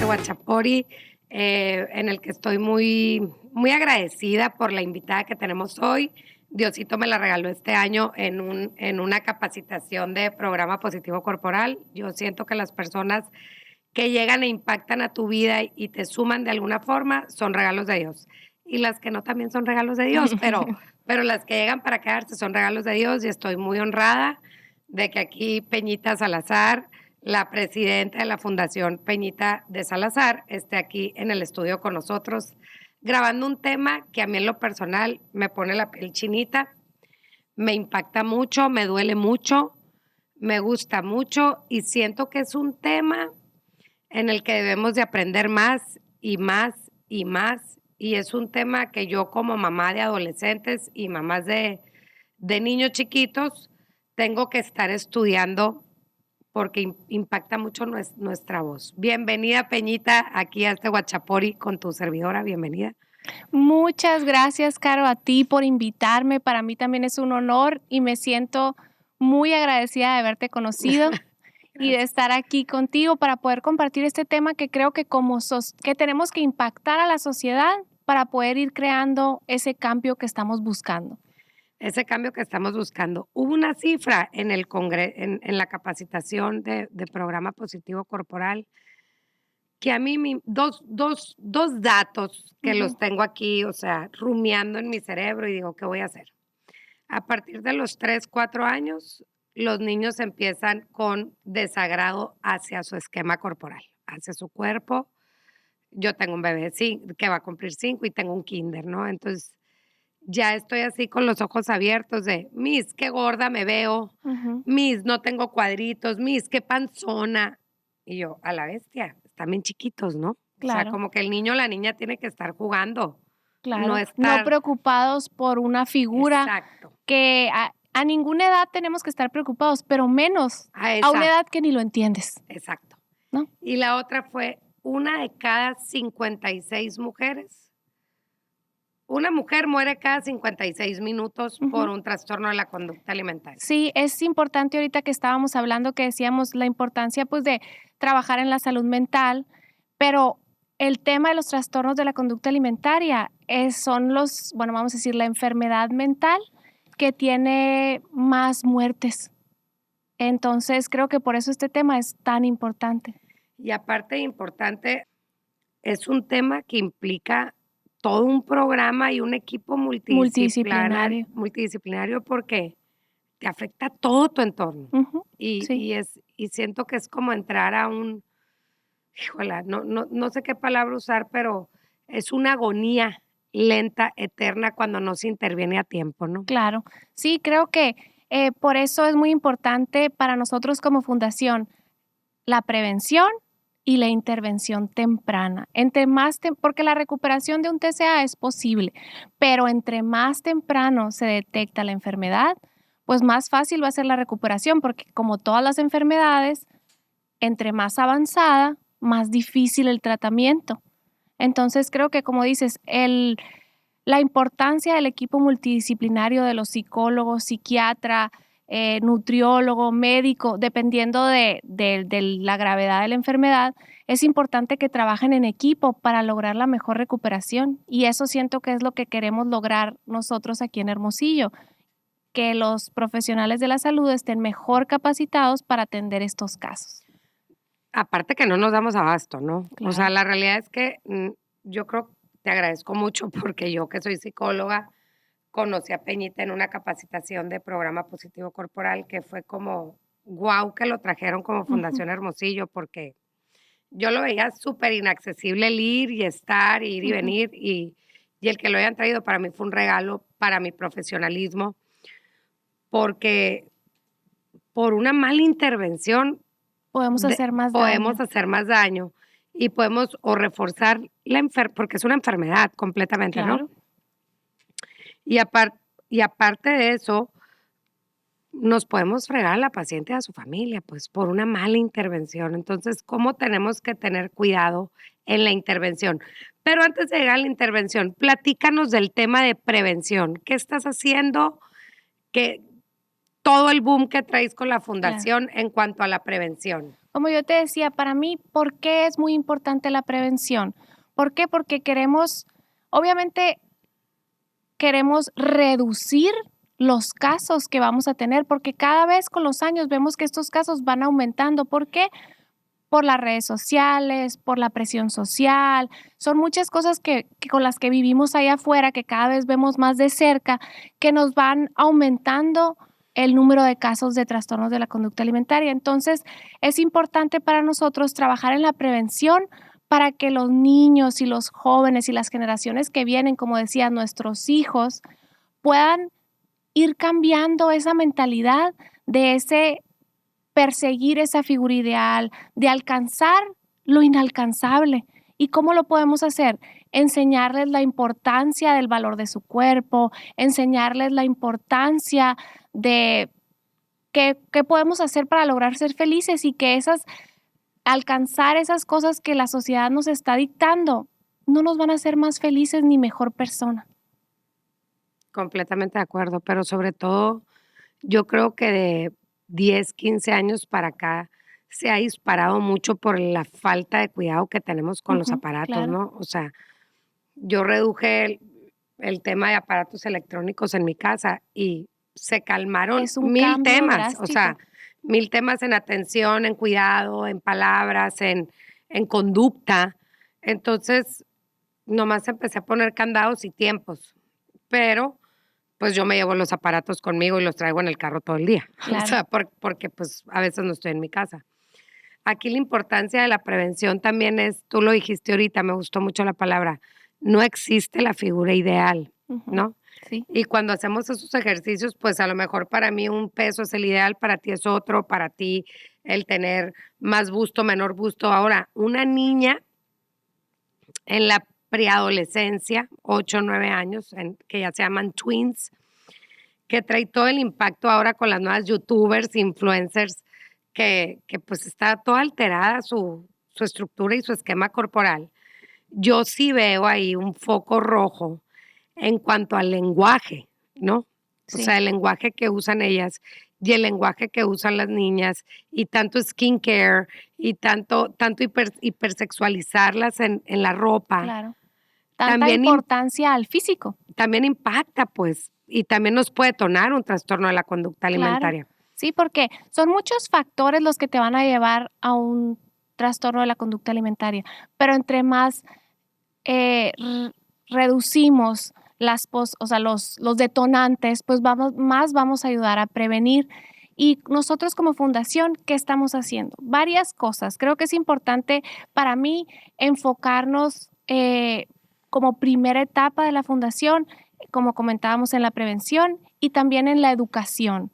Huachapori, en el que estoy muy, muy agradecida por la invitada que tenemos hoy. Diosito me la regaló este año en una capacitación de programa positivo corporal. Yo siento que las personas que llegan e impactan a tu vida y te suman de alguna forma son regalos de Dios. Y las que no también son regalos de Dios, pero las que llegan para quedarse son regalos de Dios y estoy muy honrada de que aquí Peñita Salazar, la presidenta de la Fundación Peñita de Salazar, esté aquí en el estudio con nosotros grabando un tema que a mí en lo personal me pone la piel chinita, me impacta mucho, me duele mucho, me gusta mucho y siento que es un tema en el que debemos de aprender más y más y más. Y es un tema que yo como mamá de adolescentes y mamás de niños chiquitos tengo que estar estudiando porque impacta mucho nuestra voz. Bienvenida, Peñita, aquí a este Huachapori con tu servidora, bienvenida. Muchas gracias, Caro, a ti por invitarme. Para mí también es un honor y me siento muy agradecida de haberte conocido y de estar aquí contigo para poder compartir este tema que creo que que tenemos que impactar a la sociedad para poder ir creando ese cambio que estamos buscando. Ese cambio que estamos buscando. Hubo una cifra en el en la capacitación de programa positivo corporal que a mí dos datos que los tengo aquí, o sea, rumiando en mi cerebro y digo, ¿qué voy a hacer? A partir de los 3, 4 años, los niños empiezan con desagrado hacia su esquema corporal, hacia su cuerpo. Yo tengo un bebé que va a cumplir 5 y tengo un kinder, ¿no? Entonces, ya estoy así con los ojos abiertos de, Miss, qué gorda me veo, Miss, no tengo cuadritos, Miss, qué panzona. Y yo, a la bestia, están bien chiquitos, ¿no? Claro. O sea, como que el niño o la niña tiene que estar jugando. Claro, No no preocupados por una figura. Exacto. Que a ninguna edad tenemos que estar preocupados, pero menos a una edad que ni lo entiendes. Exacto. ¿No? Y la otra fue, una de cada 56 mujeres. Una mujer muere cada 56 minutos por un trastorno de la conducta alimentaria. Sí, es importante ahorita que estábamos hablando, que decíamos la importancia pues de trabajar en la salud mental, pero el tema de los trastornos de la conducta alimentaria son vamos a decir, la enfermedad mental que tiene más muertes. Entonces, creo que por eso este tema es tan importante. Y aparte de importante, es un tema que implica todo un programa y un equipo multidisciplinario porque te afecta todo tu entorno. Sí. Y siento que es como entrar a híjola, no sé qué palabra usar, pero es una agonía lenta, eterna, cuando no se interviene a tiempo, ¿no? Claro, sí, creo que por eso es muy importante para nosotros como fundación la prevención y la intervención temprana. Porque la recuperación de un TCA es posible, pero entre más temprano se detecta la enfermedad, pues más fácil va a ser la recuperación, porque como todas las enfermedades, entre más avanzada, más difícil el tratamiento. Entonces creo que, como dices, la importancia del equipo multidisciplinario de los psicólogos, psiquiatra, nutriólogo, médico, dependiendo de la gravedad de la enfermedad, es importante que trabajen en equipo para lograr la mejor recuperación. Y eso siento que es lo que queremos lograr nosotros aquí en Hermosillo, que los profesionales de la salud estén mejor capacitados para atender estos casos. Aparte que no nos damos abasto, ¿no? Claro. O sea, la realidad es que yo creo, te agradezco mucho porque yo que soy psicóloga, conocí a Peñita en una capacitación de programa positivo corporal que fue como, guau, que lo trajeron como Fundación Hermosillo porque yo lo veía súper inaccesible el ir y estar, ir y venir y el que lo hayan traído para mí fue un regalo para mi profesionalismo porque por una mala intervención podemos hacer más daño y podemos o reforzar porque es una enfermedad completamente, claro. ¿no? Y aparte de eso, nos podemos fregar a la paciente y a su familia, pues por una mala intervención. Entonces, ¿cómo tenemos que tener cuidado en la intervención? Pero antes de llegar a la intervención, platícanos del tema de prevención. ¿Qué estás haciendo? todo el boom que traes con la fundación en cuanto a la prevención. Como yo te decía, para mí, ¿por qué es muy importante la prevención? ¿Por qué? Porque obviamente queremos reducir los casos que vamos a tener, porque cada vez con los años vemos que estos casos van aumentando. ¿Por qué? Por las redes sociales, por la presión social. Son muchas cosas que con las que vivimos allá afuera, que cada vez vemos más de cerca, que nos van aumentando el número de casos de trastornos de la conducta alimentaria. Entonces, es importante para nosotros trabajar en la prevención para que los niños y los jóvenes y las generaciones que vienen, como decía, nuestros hijos, puedan ir cambiando esa mentalidad de ese perseguir esa figura ideal, de alcanzar lo inalcanzable. ¿Y cómo lo podemos hacer? Enseñarles la importancia del valor de su cuerpo, enseñarles la importancia de qué podemos hacer para lograr ser felices y que alcanzar esas cosas que la sociedad nos está dictando no nos van a hacer más felices ni mejor persona. Completamente de acuerdo, pero sobre todo yo creo que de 10, 15 años para acá se ha disparado mucho por la falta de cuidado que tenemos con los aparatos, Claro. ¿no? O sea, yo reduje el tema de aparatos electrónicos en mi casa y se calmaron Es un 1000 cambio temas, o sea, drástico. 1000 temas en atención, en cuidado, en palabras, en conducta. Entonces, nomás empecé a poner candados y tiempos, pero pues yo me llevo los aparatos conmigo y los traigo en el carro todo el día, o Claro. sea, porque pues a veces no estoy en mi casa. Aquí la importancia de la prevención también es, tú lo dijiste ahorita, me gustó mucho la palabra, no existe la figura ideal, Ujú. ¿no? Sí, Y cuando hacemos esos ejercicios, pues a lo mejor para mí un peso es el ideal, para ti es otro, para ti el tener más busto, menor busto. Ahora, una niña en la preadolescencia, 8 o 9 años, que ya se llaman twins, que trae todo el impacto ahora con las nuevas youtubers, influencers, que pues está toda alterada su estructura y su esquema corporal. Yo sí veo ahí un foco rojo en cuanto al lenguaje, ¿no? O sí. sea, el lenguaje que usan ellas y el lenguaje que usan las niñas y tanto skincare y tanto hipersexualizarlas en la ropa, Claro. Tanta también, importancia al físico. también impacta, pues, y también nos puede detonar un trastorno de la conducta Claro. alimentaria. Sí, porque son muchos factores los que te van a llevar a un trastorno de la conducta alimentaria, pero entre más reducimos o sea, los detonantes, pues más vamos a ayudar a prevenir. Y nosotros como fundación, ¿qué estamos haciendo? Varias cosas. Creo que es importante para mí enfocarnos como primera etapa de la fundación, como comentábamos, en la prevención y también en la educación.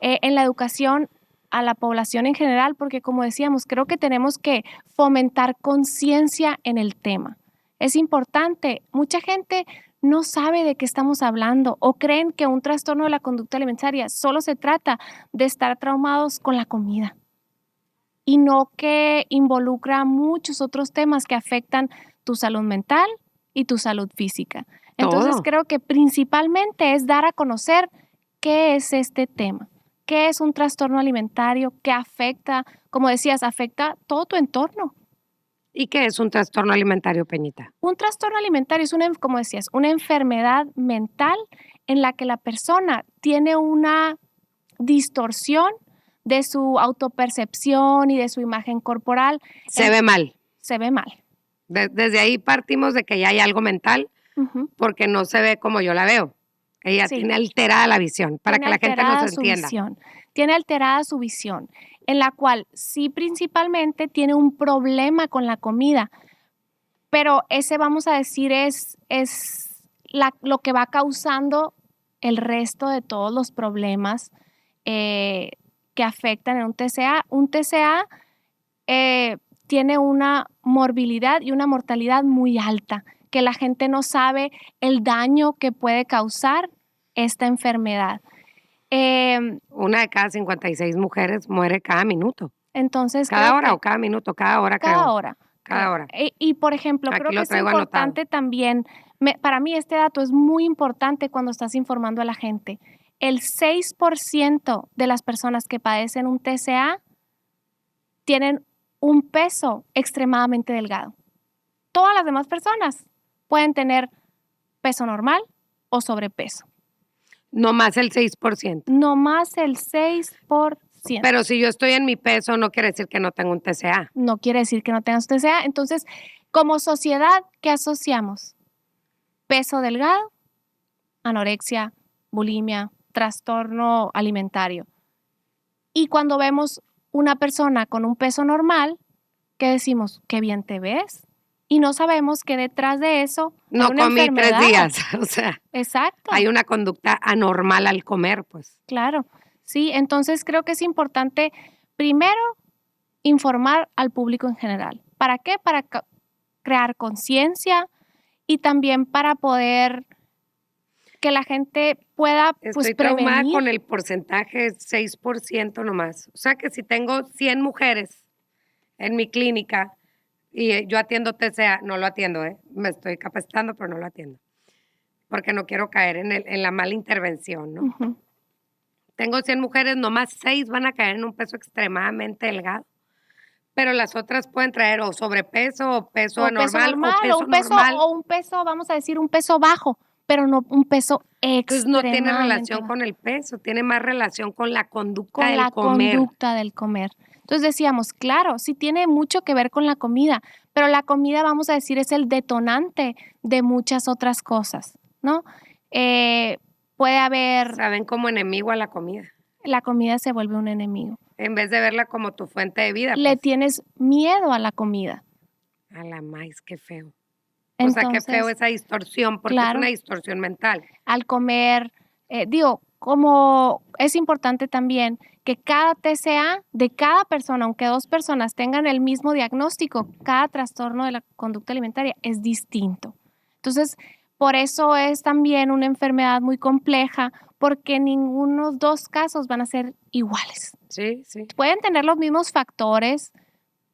En la educación a la población en general, porque como decíamos, creo que tenemos que fomentar conciencia en el tema. Es importante, mucha gente no sabe de qué estamos hablando o creen que un trastorno de la conducta alimentaria solo se trata de estar traumados con la comida y no que involucra muchos otros temas que afectan tu salud mental y tu salud física. Entonces Todo. creo que principalmente es dar a conocer qué es este tema, qué es un trastorno alimentario, que afecta, como decías, afecta todo tu entorno. ¿Y qué es un trastorno alimentario, Peñita? Un trastorno alimentario es como decías, una enfermedad mental en la que la persona tiene una distorsión de su autopercepción y de su imagen corporal. Se ve mal. Se ve mal. Desde ahí partimos de que ya hay algo mental Ujú. porque no se ve como yo la veo. Ella Sí. tiene alterada la visión, para Tiene que la gente nos alterada su entienda. visión. Tiene alterada su visión, en la cual sí principalmente tiene un problema con la comida, pero ese vamos a decir lo que va causando el resto de todos los problemas que afectan en un TCA. Un TCA tiene una morbilidad y una mortalidad muy alta, que la gente no sabe el daño que puede causar esta enfermedad. Una de cada 56 mujeres muere cada minuto. Entonces, ¿Cada hora o cada minuto? Cada hora, cada creo. hora. Cada hora. Y, por ejemplo, Aquí creo que lo es traigo importante también, para mí este dato es muy importante cuando estás informando a la gente. el 6% de las personas que padecen un TCA tienen un peso extremadamente delgado. Todas las demás personas pueden tener peso normal o sobrepeso. No más el 6%. No más el 6%. Pero si yo estoy en mi peso, no quiere decir que no tengo un TCA. No quiere decir que no tengas TCA. Entonces, como sociedad, ¿qué asociamos? Peso delgado, anorexia, bulimia, trastorno alimentario. Y cuando vemos una persona con un peso normal, ¿qué decimos? Qué bien te ves. Y no sabemos que detrás de eso no hay una comí enfermedad. 3 días, o sea. Exacto. Hay una conducta anormal al comer, pues. Claro, sí. Entonces creo que es importante, primero, informar al público en general. ¿Para qué? Para crear conciencia y también para poder que la gente pueda Estoy prevenir. traumada con el porcentaje 6% nomás. O sea que si tengo 100 mujeres en mi clínica y yo atiendo TCA, no lo atiendo, me estoy capacitando, pero no lo atiendo. Porque no quiero caer en la mala intervención, ¿no? Uh-huh. Tengo 100 mujeres, nomás 6 van a caer en un peso extremadamente delgado. Pero las otras pueden traer o sobrepeso o peso anormal o peso normal. O un peso, vamos a decir, un peso bajo, pero no un peso Entonces no tiene extremadamente relación bajo. con el peso, tiene más relación con la conducta Con del la comer. conducta del comer. Entonces decíamos, claro, sí tiene mucho que ver con la comida, pero la comida, vamos a decir, es el detonante de muchas otras cosas, ¿no? Puede haber, Saben como enemigo a la comida, la comida se vuelve un enemigo. en vez de verla como tu fuente de vida. Le pues. tienes miedo a la comida. A la maíz, qué feo. Entonces, o sea, qué feo esa distorsión, porque claro, es una distorsión mental. al comer, como es importante también que cada TCA de cada persona, aunque 2 personas tengan el mismo diagnóstico, cada trastorno de la conducta alimentaria es distinto. Entonces, por eso es también una enfermedad muy compleja, porque ninguno 2 casos van a ser iguales. Sí, sí. Pueden tener los mismos factores,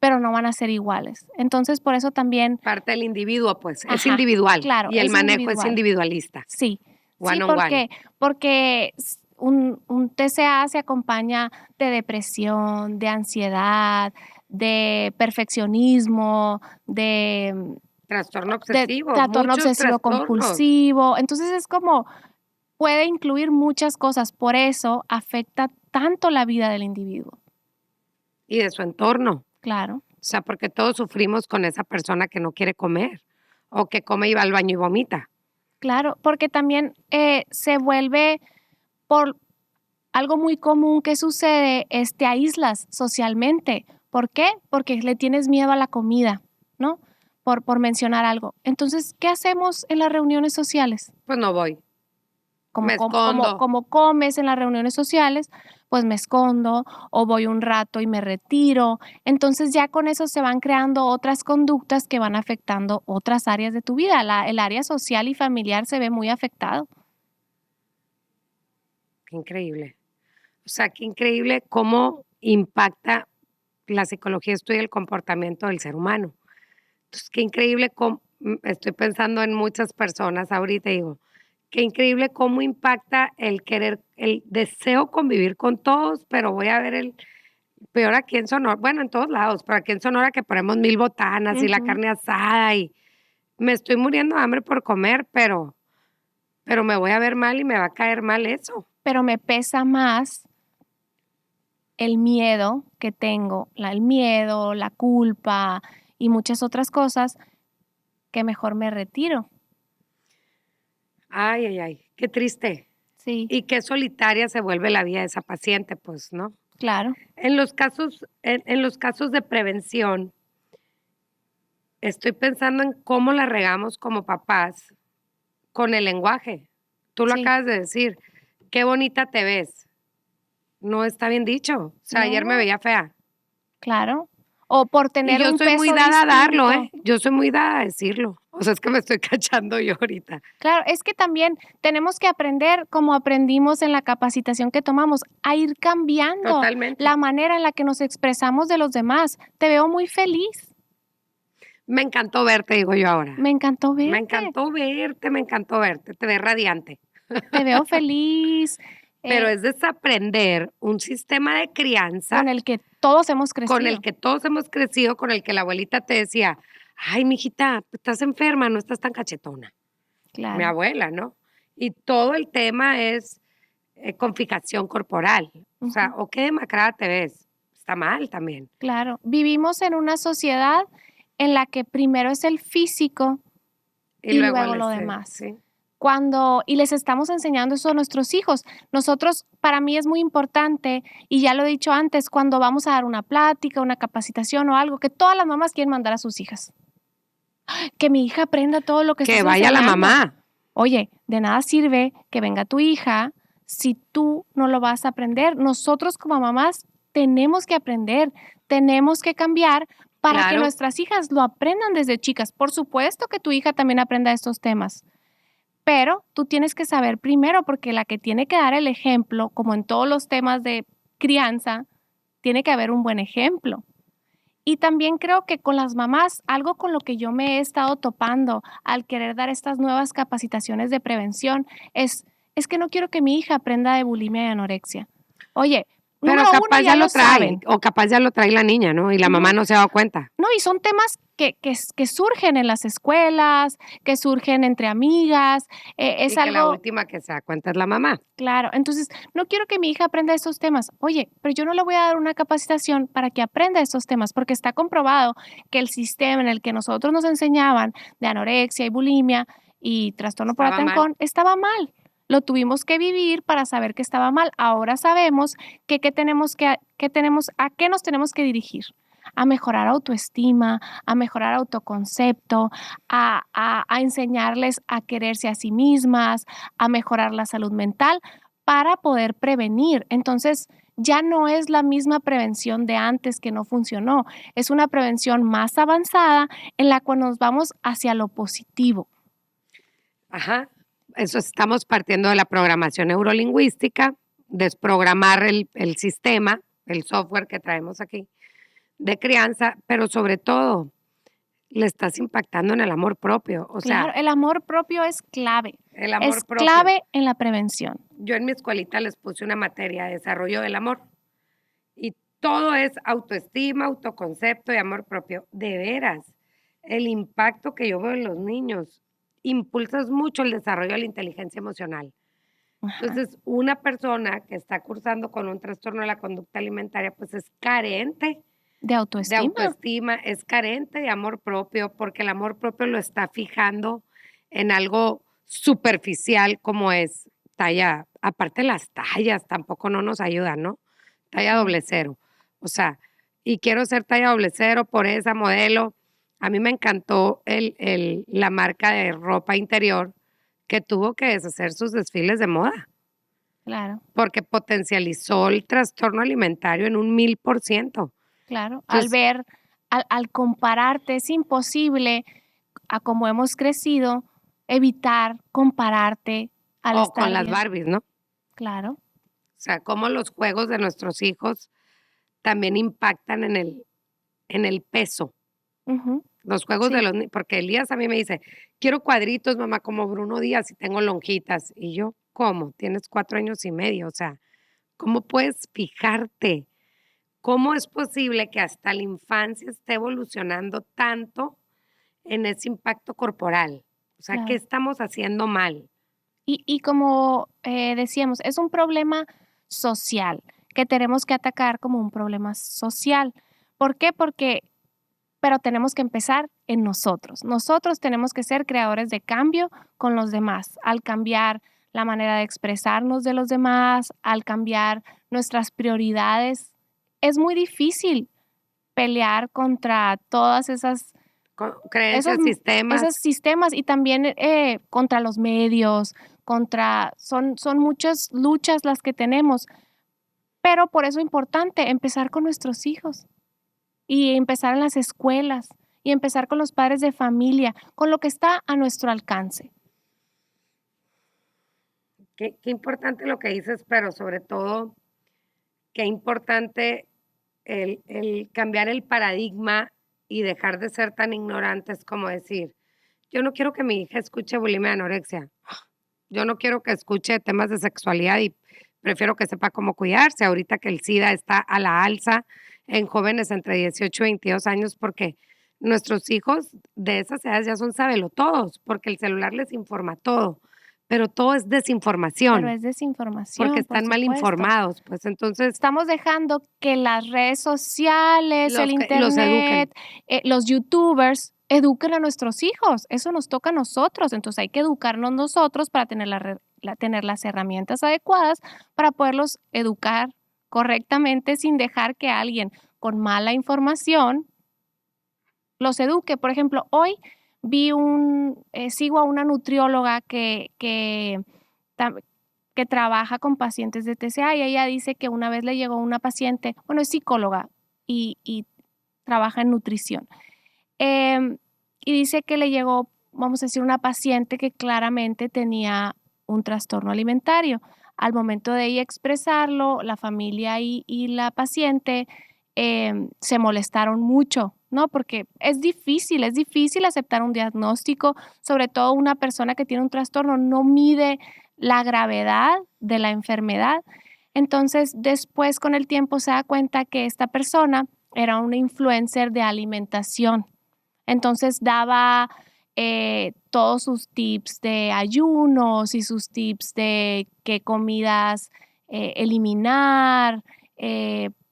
pero no van a ser iguales. Entonces, por eso también... Parte del individuo, pues, es Ajá, individual. claro, Y el es manejo es individual. individualista. Sí, One sí, on one. porque un TCA se acompaña de depresión, de ansiedad, de perfeccionismo, de Trastorno obsesivo, trastorno muchos obsesivo trastornos. compulsivo. Entonces es como, puede incluir muchas cosas, por eso afecta tanto la vida del individuo. Y de su entorno. Claro. O sea, porque todos sufrimos con esa persona que no quiere comer o que come y va al baño y vomita. Claro, porque también se vuelve por algo muy común que sucede, te aíslas socialmente. ¿Por qué? Porque le tienes miedo a la comida, ¿no? Por mencionar algo. Entonces, ¿qué hacemos en las reuniones sociales? Pues no voy. Como Me escondo. como comes en las reuniones sociales, pues me escondo o voy un rato y me retiro. Entonces ya con eso se van creando otras conductas que van afectando otras áreas de tu vida. El área social y familiar se ve muy afectado. Qué increíble. O sea, qué increíble cómo impacta la psicología, estudia el comportamiento del ser humano. Entonces, qué increíble cómo, estoy pensando en muchas personas ahorita y digo, qué increíble cómo impacta el querer, el deseo convivir con todos, pero voy a ver el peor aquí en Sonora, bueno, en todos lados, pero aquí en Sonora que ponemos 1000 botanas y la carne asada y me estoy muriendo de hambre por comer, pero me voy a ver mal y me va a caer mal eso. Pero me pesa más el miedo que tengo, el miedo, la culpa y muchas otras cosas, que mejor me retiro. Ay, ay, ay, qué triste. Sí. Y qué solitaria se vuelve la vida de esa paciente, pues, ¿no? Claro. En los casos de prevención, estoy pensando en cómo la regamos como papás con el lenguaje. Tú lo acabas de decir, qué bonita te ves. No está bien dicho. O sea, ayer me veía fea. Claro. O por tener un peso yo soy muy dada distinto. a darlo, ¿eh? Yo soy muy dada a decirlo. O sea, es que me estoy cachando yo ahorita. Claro, es que también tenemos que aprender, como aprendimos en la capacitación que tomamos, a ir cambiando Totalmente. la manera en la que nos expresamos de los demás. Te veo muy feliz. Me encantó verte, digo yo ahora. Me encantó verte. Me encantó verte. Te ves radiante. Te veo feliz. Pero es desaprender un sistema de crianza con el que todos hemos crecido. con el que todos hemos crecido, con el que la abuelita te decía, ay, mijita, estás enferma, no estás tan cachetona. Mi Claro, abuela, ¿no? Y todo el tema es con fijación corporal. O sea, o qué demacrada te ves. Está mal también. claro. Vivimos en una sociedad en la que primero es el físico y luego lo demás. Sí. Y les estamos enseñando eso a nuestros hijos. Nosotros, para mí es muy importante, y ya lo he dicho antes, cuando vamos a dar una plática, una capacitación o algo, que todas las mamás quieren mandar a sus hijas. Que mi hija aprenda todo lo que Que estás vaya la enseñando. mamá. Oye, de nada sirve que venga tu hija si tú no lo vas a aprender. Nosotros como mamás tenemos que aprender, tenemos que cambiar para que Claro. nuestras hijas lo aprendan desde chicas. Por supuesto que tu hija también aprenda estos temas, pero tú tienes que saber primero, porque la que tiene que dar el ejemplo, como en todos los temas de crianza, tiene que haber un buen ejemplo. Y también creo que con las mamás, algo con lo que yo me he estado topando al querer dar estas nuevas capacitaciones de prevención es que no quiero que mi hija aprenda de bulimia y anorexia. Oye, Pero número uno, capaz ya ya lo lo trae. saben. O capaz ya lo trae la niña, ¿no? Y la mamá no se ha dado cuenta. No, y son temas que surgen en las escuelas, que surgen entre amigas, es y que la algo última que se da cuenta es la mamá. claro. Entonces, no quiero que mi hija aprenda esos temas. Oye, pero yo no le voy a dar una capacitación para que aprenda estos temas, porque está comprobado que el sistema en el que nosotros nos enseñaban de anorexia y bulimia y trastorno por Estaba mal. atención estaba mal. Lo tuvimos que vivir para saber que estaba mal. Ahora sabemos que a qué nos tenemos que dirigir. A mejorar autoestima, a mejorar autoconcepto, a enseñarles a quererse a sí mismas, a mejorar la salud mental para poder prevenir. Entonces, ya no es la misma prevención de antes que no funcionó. Es una prevención más avanzada en la cual nos vamos hacia lo positivo. Ajá. Eso estamos partiendo de la programación neurolingüística, desprogramar el sistema, el software que traemos aquí de crianza, pero sobre todo le estás impactando en el amor propio. O Claro, sea, el amor propio es clave. el amor Es propio. clave en la prevención. Yo en mi escuelita les puse una materia de desarrollo del amor y todo es autoestima, autoconcepto y amor propio. De veras, el impacto que yo veo en los niños impulsas mucho el desarrollo de la inteligencia emocional. Ajá, Entonces, una persona que está cursando con un trastorno de la conducta alimentaria, pues es carente de de autoestima. autoestima, es carente de amor propio, porque el amor propio lo está fijando en algo superficial como es talla, aparte las tallas tampoco no nos ayudan, ¿no? Talla No. doble cero. O sea, y quiero ser talla doble cero por esa modelo. A mí me encantó la marca de ropa interior que tuvo que deshacer sus desfiles de moda, Claro, porque potencializó el trastorno alimentario en un 1000%. claro. Entonces, Al compararte, es imposible, a como hemos crecido, evitar compararte al o estar con las bien. Barbies, ¿no? Claro, O sea, cómo los juegos de nuestros hijos también impactan en el peso. ujú, Los juegos de sí, los ni porque Elías a mí me dice: "Quiero cuadritos, mamá, como Bruno Díaz, y tengo lonjitas". Y yo: "¿Cómo? Tienes 4 años y medio". O sea, ¿cómo puedes fijarte? ¿Cómo es posible que hasta la infancia esté evolucionando tanto en ese impacto corporal? O sea, ¿qué claro. estamos haciendo mal? Y como decíamos, es un problema social que tenemos que atacar como un problema social. ¿Por qué? Pero tenemos que empezar en nosotros. Nosotros tenemos que ser creadores de cambio con los demás, al cambiar la manera de expresarnos de los demás, al cambiar nuestras prioridades. Es muy difícil pelear contra todas Creencias, esos sistemas. sistemas y también contra los medios, son muchas luchas las que tenemos, pero por eso es importante empezar con nuestros hijos y empezar en las escuelas y empezar con los padres de familia, con lo que está a nuestro alcance. Qué importante lo que dices, pero sobre todo, qué importante el cambiar el paradigma y dejar de ser tan ignorantes como decir, yo no quiero que mi hija escuche bulimia y anorexia, yo no quiero que escuche temas de sexualidad y prefiero que sepa cómo cuidarse. Ahorita que el SIDA está a la alza en jóvenes entre 18 y 22 años, porque nuestros hijos de esas edades ya son sabelotodos, porque el celular les informa todo, pero todo es Pero desinformación, es porque desinformación, por están mal supuesto. informados, pues entonces Estamos dejando que las redes sociales, el los eduquen. internet, los youtubers eduquen a nuestros hijos. Eso nos toca a nosotros. Entonces hay que educarnos nosotros para tener, tener las herramientas adecuadas para poderlos educar correctamente sin dejar que alguien con mala información los eduque. Por ejemplo, hoy sigo a una nutrióloga tam- que trabaja con pacientes de TCA y ella dice que una vez le llegó una paciente, bueno, es psicóloga y trabaja en nutrición. Y dice que le llegó, vamos a decir, una paciente que claramente tenía un trastorno alimentario. Al momento de ella expresarlo, la familia y la paciente se molestaron mucho, ¿no? Porque es difícil aceptar un diagnóstico, sobre todo una persona que tiene un trastorno no mide la gravedad de la enfermedad. Entonces, después con el tiempo se da cuenta que esta persona era una influencer de alimentación. Entonces daba todos sus tips de ayunos y sus tips de qué comidas eliminar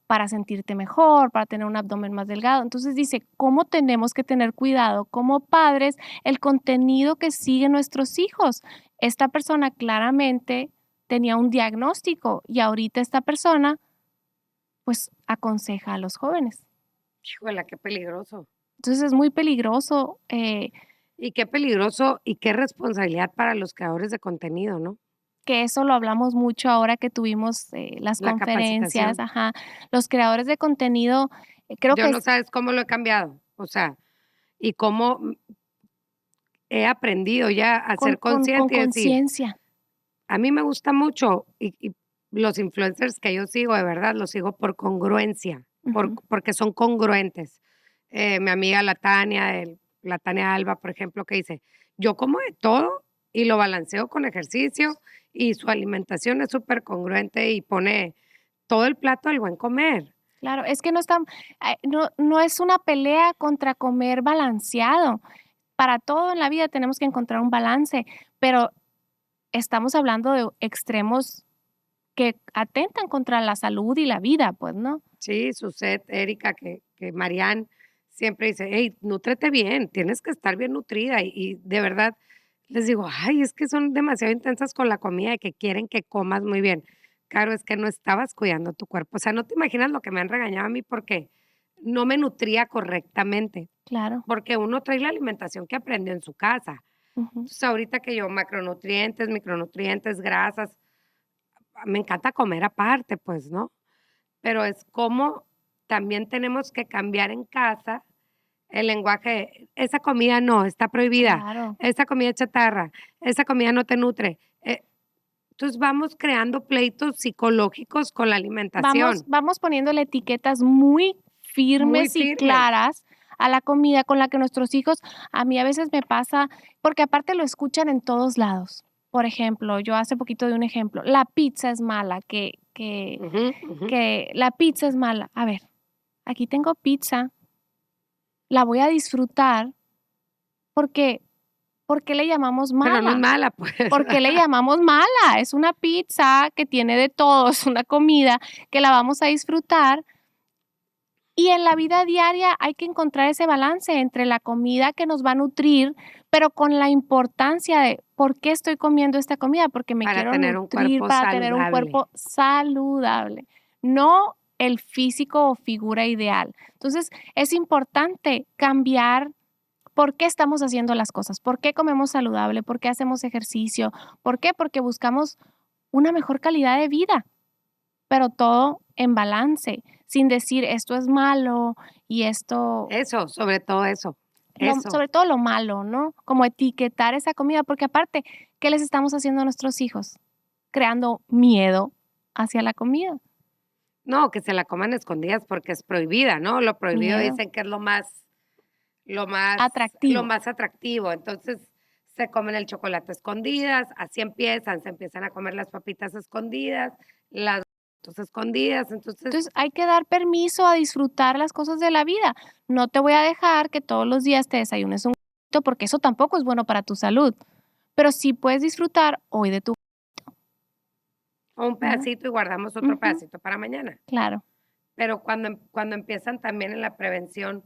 para sentirte mejor, para tener un abdomen más delgado. Entonces dice, ¿cómo tenemos que tener cuidado como padres el contenido que siguen nuestros hijos? Esta persona claramente tenía un diagnóstico y ahorita esta persona pues aconseja a los jóvenes. Híjole, qué peligroso. Entonces es muy peligroso. Y qué peligroso y qué responsabilidad para los creadores de contenido, ¿no? Que eso lo hablamos mucho ahora que tuvimos las La conferencias, capacitación. ajá. Los creadores de contenido, creo Yo que no sabes cómo lo he cambiado, o sea, y cómo he aprendido ya a ser con consciente y decir, conciencia. a mí me gusta mucho y los influencers que yo sigo, de verdad, los sigo por congruencia, Ujú. porque son congruentes. Mi amiga la Tania Alba, por ejemplo, que dice, yo como de todo y lo balanceo con ejercicio y su alimentación es súper congruente y pone todo el plato del buen comer. Claro, es que no es una pelea contra comer balanceado. Para todo en la vida tenemos que encontrar un balance, pero estamos hablando de extremos que atentan contra la salud y la vida, pues, ¿no? Sí, Suset, Erika, que Marianne siempre dice, hey, nútrete bien, tienes que estar bien nutrida. Y de verdad les digo, ay, es que son demasiado intensas con la comida y que quieren que comas muy bien. Claro, es que no estabas cuidando tu cuerpo. O sea, no te imaginas lo que me han regañado a mí porque no me nutría correctamente, Claro. porque uno trae la alimentación que aprendió en su casa. Ujú. Entonces, ahorita que yo macronutrientes, micronutrientes, grasas, me encanta comer aparte, pues, ¿no? Pero es como también tenemos que cambiar en casa el lenguaje, esa comida no, está prohibida, Claro. esa comida es chatarra, esa comida no te nutre. Entonces vamos creando pleitos psicológicos con la alimentación, Vamos poniéndole etiquetas muy muy firmes y firmes. claras a la comida con la que nuestros hijos, a mí a veces me pasa, porque aparte lo escuchan en todos lados. Por ejemplo, yo hace poquito de un ejemplo, la pizza es mala, Ujú, ujú. que la pizza es mala. A ver, aquí tengo pizza, la voy a disfrutar porque, ¿por qué le llamamos Pero no es mala? mala, pues. ¿Por qué le llamamos mala? Es una pizza que tiene de todo, es una comida que la vamos a disfrutar. Y en la vida diaria hay que encontrar ese balance entre la comida que nos va a nutrir, pero con la importancia de por qué estoy comiendo esta comida, porque me Para quiero tener un nutrir cuerpo para tener un saludable. cuerpo saludable, no el físico o figura ideal. Entonces, es importante cambiar por qué estamos haciendo las cosas, por qué comemos saludable, por qué hacemos ejercicio, ¿por qué? Porque buscamos una mejor calidad de vida, pero todo en balance, sin decir esto es malo y esto, Eso, sobre todo eso, eso. sobre todo lo malo, ¿no? Como etiquetar esa comida, porque aparte, ¿qué les estamos haciendo a nuestros hijos? Creando miedo hacia la comida, No, que se la coman escondidas porque es prohibida, ¿no? Lo prohibido miedo dicen que es lo más atractivo. atractivo. Entonces, se comen el chocolate a escondidas, así empiezan, se empiezan a comer las papitas a escondidas, las escondidas, entonces Entonces hay que dar permiso a disfrutar las cosas de la vida. No te voy a dejar que todos los días te desayunes un huevito, porque eso tampoco es bueno para tu salud. Pero sí puedes disfrutar hoy de tu, un ¿no? pedacito y guardamos otro Ujú, pedacito para mañana. claro. Pero cuando empiezan también en la prevención,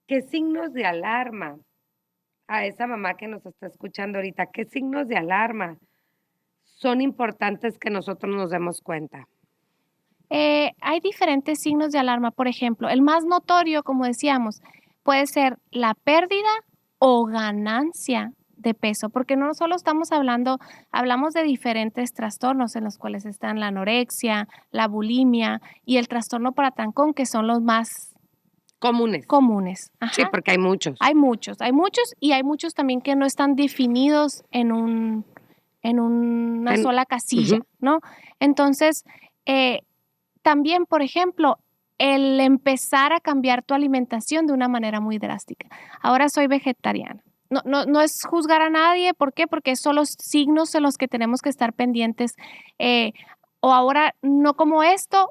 ¿qué signos de alarma? A esa mamá que nos está escuchando ahorita, ¿qué signos de alarma son importantes que nosotros nos demos cuenta? Hay diferentes signos de alarma. Por ejemplo, el más notorio, como decíamos, puede ser la pérdida o ganancia de peso, porque no solo estamos hablando, hablamos de diferentes trastornos en los cuales están la anorexia, la bulimia y el trastorno por Atancón, que son los más Comunes. comunes. Sí, Ajá. porque hay muchos. Hay muchos y hay muchos también que no están definidos en una En- sola casilla, Ujú. ¿no? Entonces, eh, también, por ejemplo, el empezar a cambiar tu alimentación de una manera muy drástica. Ahora soy vegetariana. No es juzgar a nadie, ¿por qué? Porque son los signos en los que tenemos que estar pendientes. eh, o ahora no como esto,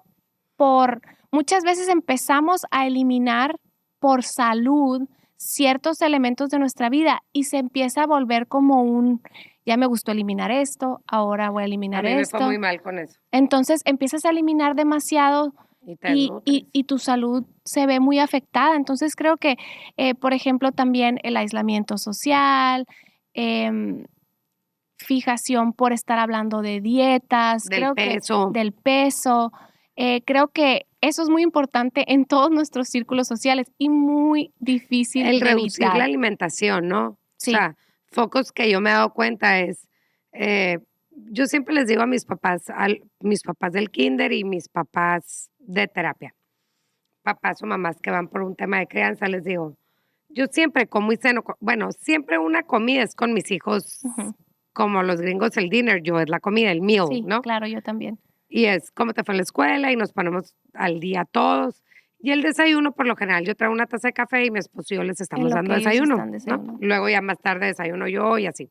por muchas veces empezamos a eliminar por salud ciertos elementos de nuestra vida y se empieza a volver como ya me gustó eliminar esto, ahora voy a A eliminar mí me fue esto. muy mal con eso. Entonces empiezas a eliminar demasiado Y te nutres. y tu salud se ve muy afectada. Entonces creo que, por ejemplo, también el aislamiento social, em, fijación por estar hablando de dietas, Del creo que peso. del peso, creo que eso es muy importante en todos nuestros círculos sociales y muy difícil El de reducir la evitar. alimentación, ¿no? O Sí, sea, focos que yo me he dado cuenta es, yo siempre les digo a mis papás del kinder y mis papás de terapia, papás o mamás que van por un tema de crianza, les digo, yo siempre como y ceno, bueno, siempre una comida es con mis hijos, ujú, como los gringos el dinner, yo es la comida, el meal, sí, ¿no? claro, yo también. Y es cómo te fue en la escuela y nos ponemos al día todos. Y el desayuno, por lo general, yo traigo una taza de café y mi esposo y yo les En estamos lo dando que ellos desayuno, están ¿no? desayunando. Luego ya más tarde desayuno yo y así.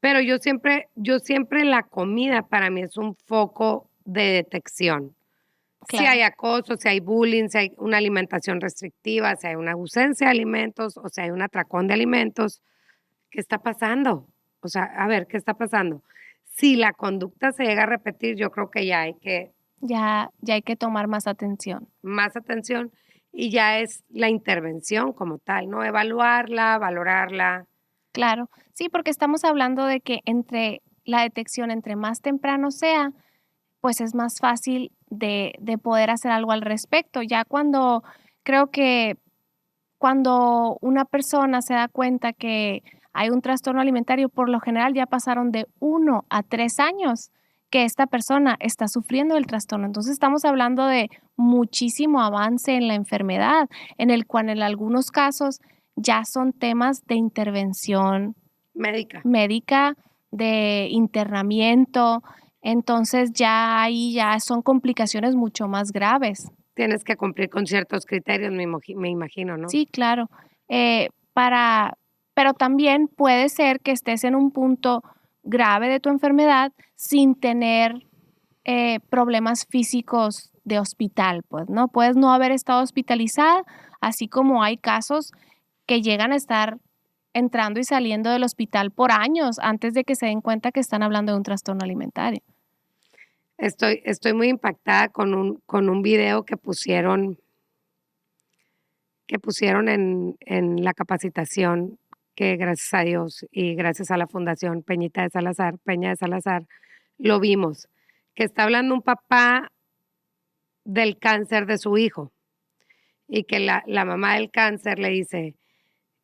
Pero yo siempre la comida para mí es un foco de detección. Si Claro. hay acoso, si hay bullying, si hay una alimentación restrictiva, si hay una ausencia de alimentos o si hay un atracón de alimentos, ¿qué está pasando? O sea, a ver, ¿qué está pasando? Si la conducta se llega a repetir, yo creo que ya hay que Ya hay que tomar más atención. más atención y ya es la intervención como tal, ¿no? Evaluarla, valorarla. Claro, sí, porque estamos hablando de que entre la detección, entre más temprano sea, pues es más fácil de poder hacer algo al respecto. Ya cuando creo que cuando una persona se da cuenta que hay un trastorno alimentario, por lo general ya pasaron de 1 a 3 años que esta persona está sufriendo el trastorno. Entonces estamos hablando de muchísimo avance en la enfermedad, en el cual en algunos casos ya son temas de intervención Médica. médica, de internamiento. Entonces ya son complicaciones mucho más graves. Tienes que cumplir con ciertos criterios, me imagino, ¿no? Sí, claro. Para pero también puede ser que estés en un punto grave de tu enfermedad sin tener, problemas físicos de hospital, pues, ¿no? Puedes no haber estado hospitalizada, así como hay casos que llegan a estar entrando y saliendo del hospital por años antes de que se den cuenta que están hablando de un trastorno alimentario. Estoy muy impactada con un video que pusieron en la capacitación, que gracias a Dios y gracias a la Fundación Peña de Salazar, lo vimos, que está hablando un papá del cáncer de su hijo y que la mamá del cáncer le dice: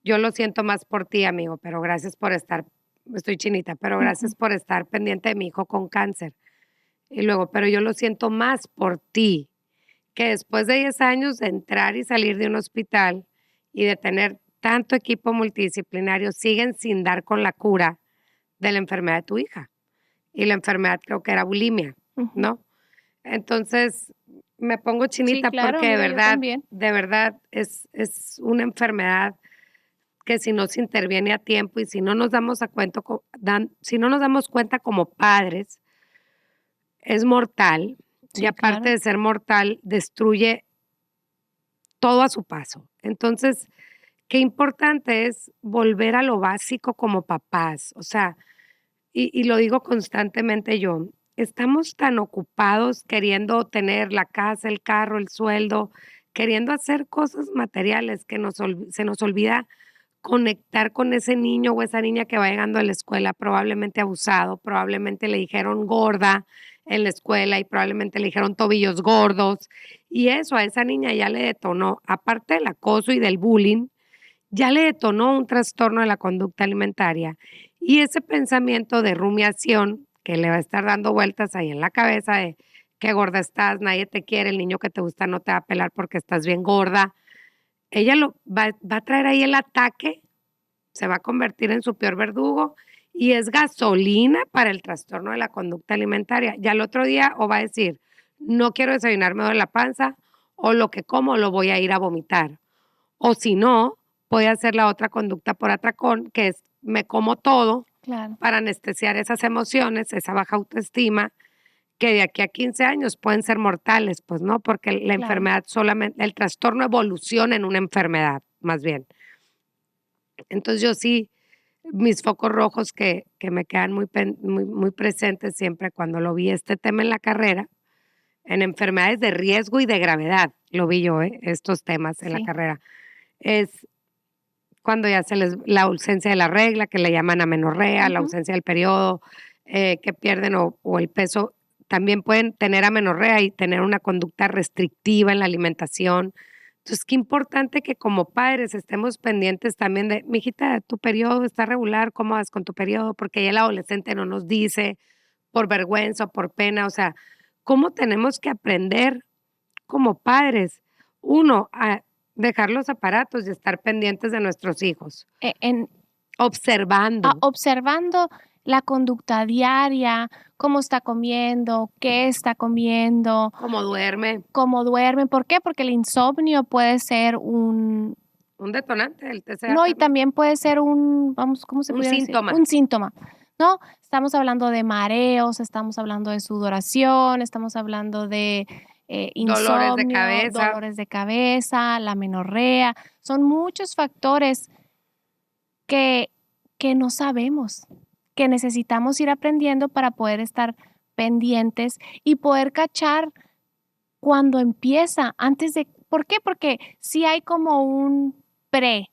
"Yo lo siento más por ti, amigo, pero gracias por estar", estoy chinita, "pero Ujú, gracias por estar pendiente de mi hijo con cáncer". Y luego: "Pero yo lo siento más por ti, que después de 10 años de entrar y salir de un hospital y de tener tanto equipo multidisciplinario, siguen sin dar con la cura de la enfermedad de tu hija. Y la enfermedad creo que era bulimia, ¿no? Entonces, me pongo chinita Sí, claro, porque mira, yo también. de verdad es una enfermedad que si no se interviene a tiempo y si no nos damos si no nos damos cuenta como padres, es mortal y Sí, aparte claro. de ser mortal, destruye todo a su paso. Entonces, qué importante es volver a lo básico como papás. O sea, y lo digo constantemente yo, estamos tan ocupados queriendo tener la casa, el carro, el sueldo, queriendo hacer cosas materiales que se nos olvida conectar con ese niño o esa niña que va llegando a la escuela, probablemente abusado, probablemente le dijeron gorda en la escuela y probablemente le dijeron tobillos gordos. Y eso a esa niña ya le detonó, aparte del acoso y del bullying, ya le detonó un trastorno de la conducta alimentaria. Y ese pensamiento de rumiación que le va a estar dando vueltas ahí en la cabeza de qué gorda estás, nadie te quiere, el niño que te gusta no te va a pelar porque estás bien gorda. Ella va a traer ahí el ataque, se va a convertir en su peor verdugo y es gasolina para el trastorno de la conducta alimentaria. Ya el otro día o va a decir, no quiero desayunar, me duele la panza, o lo que como lo voy a ir a vomitar. O si no, puede hacer la otra conducta por atracón, que es me como todo Claro, para anestesiar esas emociones, esa baja autoestima, que de aquí a 15 años pueden ser mortales, pues no, porque la claro. enfermedad solamente, el trastorno evoluciona en una enfermedad, más bien. Entonces yo sí, mis focos rojos que me quedan muy presentes siempre cuando lo vi este tema en la carrera, en enfermedades de riesgo y de gravedad, lo vi yo, estos temas en la Sí, carrera, es cuando ya la ausencia de la regla, que le llaman amenorrea, la ujú, ausencia del periodo, que pierden o el peso, también pueden tener amenorrea y tener una conducta restrictiva en la alimentación. Entonces, qué importante que como padres estemos pendientes también de, mijita, tu periodo está regular, ¿cómo vas con tu periodo? Porque ya el adolescente no nos dice por vergüenza o por pena, o sea, ¿cómo tenemos que aprender como padres? Uno, a dejar los aparatos y estar pendientes de nuestros hijos, en observando observando la conducta diaria, cómo está comiendo, qué está comiendo, cómo duerme, cómo duermen. ¿Por qué? Porque el insomnio puede ser un detonante del TCA no, y también, también puede ser vamos, ¿cómo se un pudiera decir? síntoma, Un síntoma, ¿no? Estamos hablando de mareos, estamos hablando de sudoración, estamos hablando de dolores de insomnio, cabeza. dolores de cabeza, la menorrea. Son muchos factores que, que no sabemos, que necesitamos ir aprendiendo para poder estar pendientes y poder cachar cuando empieza, antes de, ¿por qué? Porque si hay como un pre,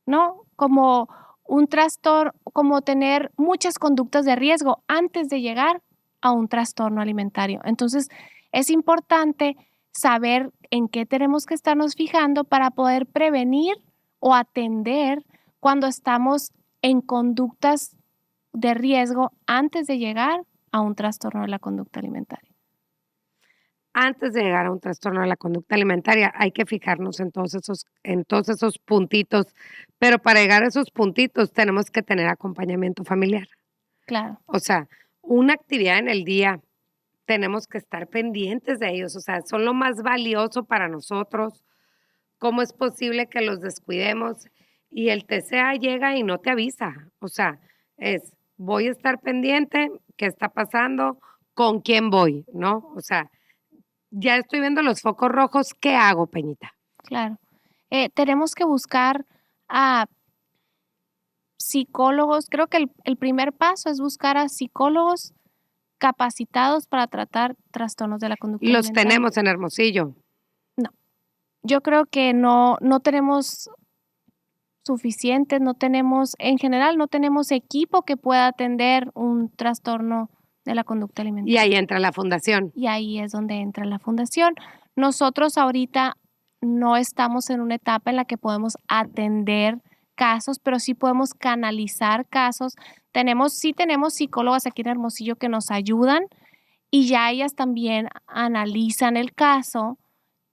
¿no? Como un trastorno, como tener muchas conductas de riesgo antes de llegar a un trastorno alimentario. Entonces, es importante saber en qué tenemos que estarnos fijando para poder prevenir o atender cuando estamos en conductas de riesgo antes de llegar a un trastorno de la conducta alimentaria. Antes de llegar a un trastorno de la conducta alimentaria, hay que fijarnos en todos esos puntitos, pero para llegar a esos puntitos tenemos que tener acompañamiento familiar. Claro, O sea, una actividad en el día, tenemos que estar pendientes de ellos, o sea, son lo más valioso para nosotros. ¿Cómo es posible que los descuidemos? Y el TCA llega y no te avisa, o sea, es, voy a estar pendiente, ¿qué está pasando? ¿Con quién voy? ¿No? O sea, ya estoy viendo los focos rojos, ¿qué hago, Peñita? claro. Tenemos que buscar a psicólogos. Creo que el primer paso es buscar a psicólogos capacitados para tratar trastornos de la conducta Los alimentaria. tenemos en Hermosillo. No, yo creo que no tenemos suficientes, no tenemos, en general, no tenemos equipo que pueda atender un trastorno de la conducta Y ahí alimentaria. entra la fundación. Y ahí es donde entra la fundación. Nosotros ahorita no estamos en una etapa en la que podemos atender casos, pero sí podemos canalizar casos. Sí tenemos psicólogas aquí en Hermosillo que nos ayudan y ya ellas también analizan el caso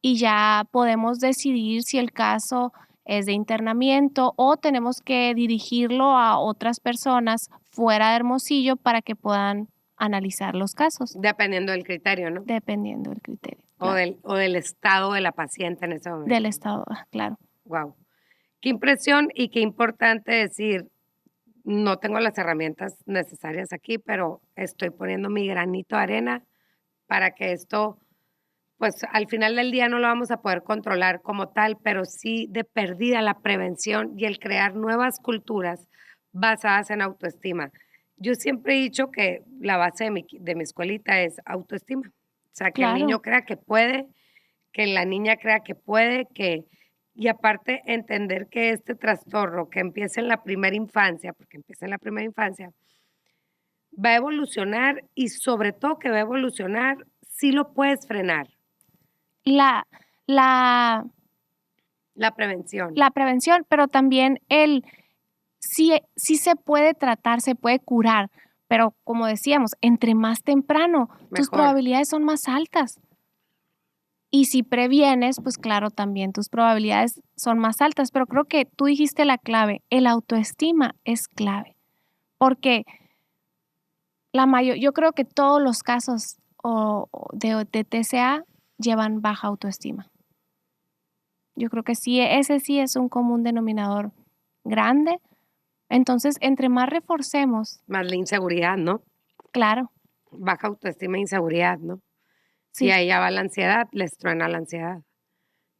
y ya podemos decidir si el caso es de internamiento o tenemos que dirigirlo a otras personas fuera de Hermosillo para que puedan analizar los casos, Dependiendo del criterio, ¿no? dependiendo del criterio. O Claro. del estado de la paciente en ese momento. Del estado, claro. Wow. Qué impresión y qué importante decir, no tengo las herramientas necesarias aquí, pero estoy poniendo mi granito de arena para que esto, pues al final del día no lo vamos a poder controlar como tal, pero sí de perdida la prevención y el crear nuevas culturas basadas en autoestima. Yo siempre he dicho que la base de mi escuelita es autoestima. O sea, que el Claro. niño crea que puede, que la niña crea que puede, y aparte entender que este trastorno que empieza en la primera infancia, porque empieza en la primera infancia, va a evolucionar y sobre todo que va a evolucionar, sí lo puedes frenar, La, la, la prevención, la prevención, pero también sí se puede tratar, se puede curar, pero como decíamos, entre más temprano, tus mejor. probabilidades son más altas. Y si previenes, pues claro, también tus probabilidades son más altas, pero creo que tú dijiste la clave, el autoestima es clave, porque yo creo que todos los casos de TCA llevan baja autoestima. Yo creo que sí, ese sí es un común denominador grande. Entonces, entre más reforcemos, Más la inseguridad, ¿no? claro, Baja autoestima e inseguridad, ¿no? Y sí, ahí ya va la ansiedad, les truena la ansiedad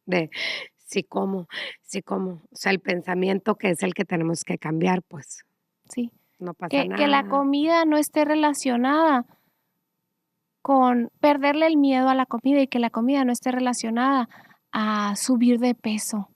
de sí como, sí como. O sea, el pensamiento que es el que tenemos que cambiar, pues sí. no pasa Que la nada. comida no esté relacionada con perderle el miedo a la comida y que la comida no esté relacionada a subir de peso.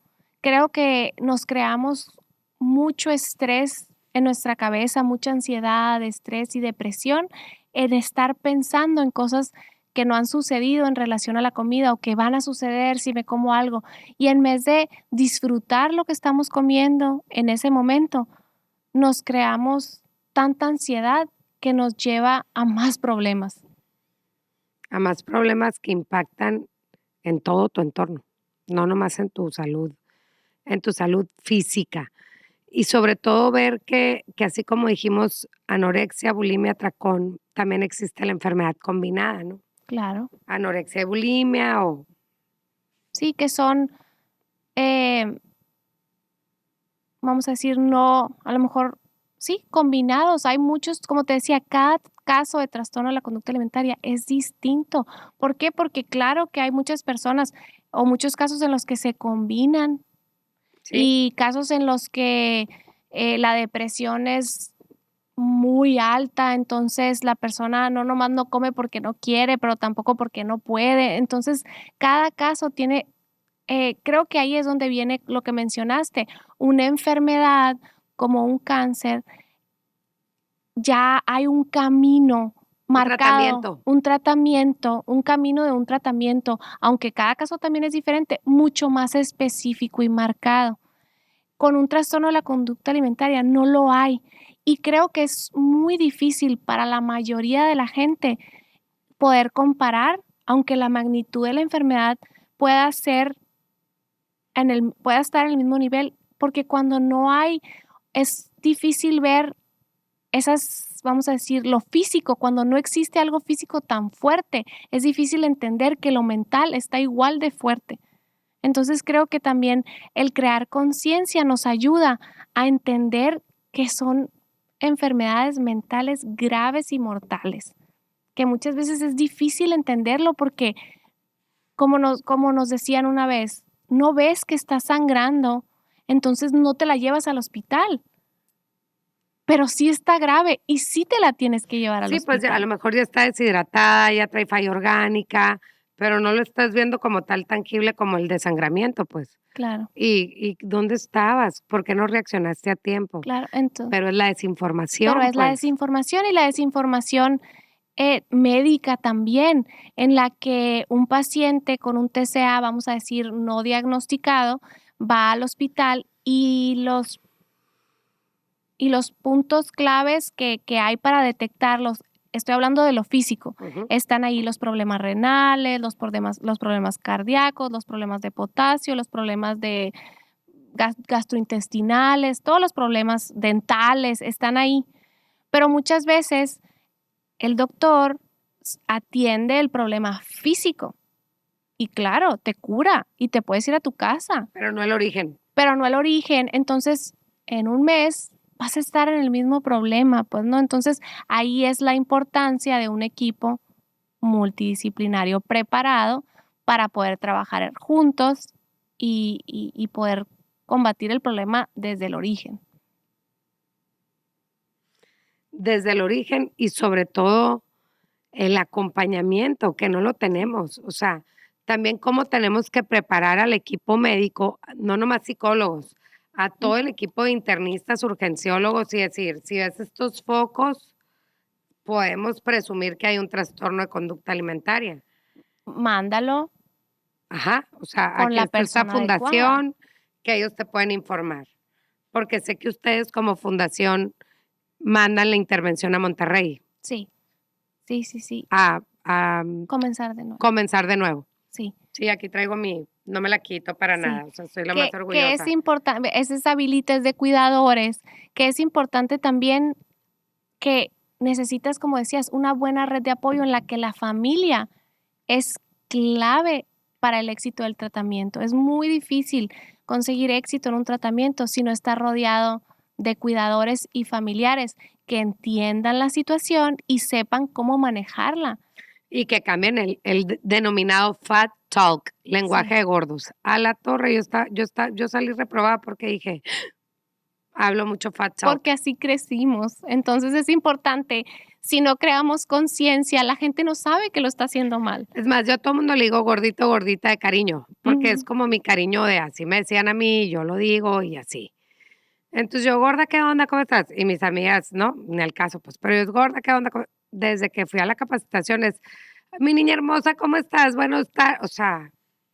Creo que nos creamos mucho estrés en nuestra cabeza, mucha ansiedad, estrés y depresión en estar pensando en cosas que no han sucedido en relación a la comida o que van a suceder si me como algo. Y en vez de disfrutar lo que estamos comiendo en ese momento, nos creamos tanta ansiedad que nos lleva a más problemas. A más problemas que impactan en todo tu entorno, no nomás en tu salud física. Y sobre todo ver que así como dijimos anorexia, bulimia, atracón, también existe la enfermedad combinada, ¿no? Claro. Anorexia y bulimia o Sí, que son, eh, vamos a decir, no, a lo mejor, sí, combinados. Hay muchos, como te decía, cada caso de trastorno de la conducta alimentaria es distinto. ¿Por qué? Porque claro que hay muchas personas o muchos casos en los que se combinan sí, y casos en los que la depresión es muy alta, entonces la persona no nomás no come porque no quiere, pero tampoco porque no puede. Entonces, cada caso tiene creo que ahí es donde viene lo que mencionaste, una enfermedad como un cáncer, ya hay un camino un marcado, tratamiento. un tratamiento, un camino de un tratamiento, aunque cada caso también es diferente, mucho más específico y marcado. Con un trastorno de la conducta alimentaria no lo hay. Y creo que es muy difícil para la mayoría de la gente poder comparar, aunque la magnitud de la enfermedad pueda ser pueda estar en el mismo nivel, porque cuando no hay, es difícil ver esas, vamos a decir, lo físico, cuando no existe algo físico tan fuerte, es difícil entender que lo mental está igual de fuerte. Entonces creo que también el crear conciencia nos ayuda a entender que son enfermedades mentales graves y mortales, que muchas veces es difícil entenderlo porque como nos decían una vez, no ves que está sangrando, entonces no te la llevas al hospital, pero sí está grave y sí te la tienes que llevar al Sí, pues ya, a lo hospital. mejor ya está deshidratada, ya trae falla orgánica, pero no lo estás viendo como tal tangible como el desangramiento, pues. Claro, ¿Y dónde estabas? ¿Por qué no reaccionaste a tiempo? claro, Pero es la pero desinformación, es la pues. desinformación y la desinformación médica también, en la que un paciente con un TCA, vamos a decir, no diagnosticado, va al hospital y los puntos claves que hay para detectarlos, estoy hablando de lo físico, Ujú. están ahí los problemas renales, los problemas cardíacos, los problemas de potasio, los problemas de gastrointestinales, todos los problemas dentales están ahí. Pero muchas veces el doctor atiende el problema físico y claro, te cura y te puedes ir a tu casa, Pero no el origen. pero no el origen. Entonces, en un mes vas a estar en el mismo problema, pues, ¿no? Entonces, ahí es la importancia de un equipo multidisciplinario preparado para poder trabajar juntos y poder combatir el problema desde el origen. Desde el origen y sobre todo el acompañamiento, que no lo tenemos. O sea, también cómo tenemos que preparar al equipo médico, no nomás psicólogos, a todo el equipo de internistas, urgenciólogos y decir, si ves estos focos, podemos presumir que hay un trastorno de conducta alimentaria. Mándalo Ajá, o sea, con aquí la está esta persona adecuada. fundación que ellos te pueden informar, porque sé que ustedes como fundación mandan la intervención a Monterrey Sí, sí, sí, sí. a Comenzar de nuevo. comenzar de nuevo. Sí. Sí, aquí traigo no me la quito para Sí. nada, o sea, soy la más Que orgullosa. es importante, esas habilidades de cuidadores, que es importante también que necesitas, como decías, una buena red de apoyo en la que la familia es clave para el éxito del tratamiento. Es muy difícil conseguir éxito en un tratamiento si no está rodeado de cuidadores y familiares que entiendan la situación y sepan cómo manejarla. Y que cambien el denominado fat talk, lenguaje Sí. de gordos. A la torre, yo salí reprobada porque dije, hablo mucho fat talk. Porque así crecimos. Entonces es importante, si no creamos conciencia, la gente no sabe que lo está haciendo mal. Es más, yo a todo mundo le digo gordito, gordita de cariño, porque es Ujú. como mi cariño de así me decían a mí, yo lo digo y así. Entonces yo, gorda, ¿qué onda? ¿Cómo estás? Y mis amigas, no, ni al caso, pues, pero yo, es gorda, ¿qué onda? Desde que fui a la capacitación es, mi niña hermosa, ¿cómo estás? Bueno, está, o sea,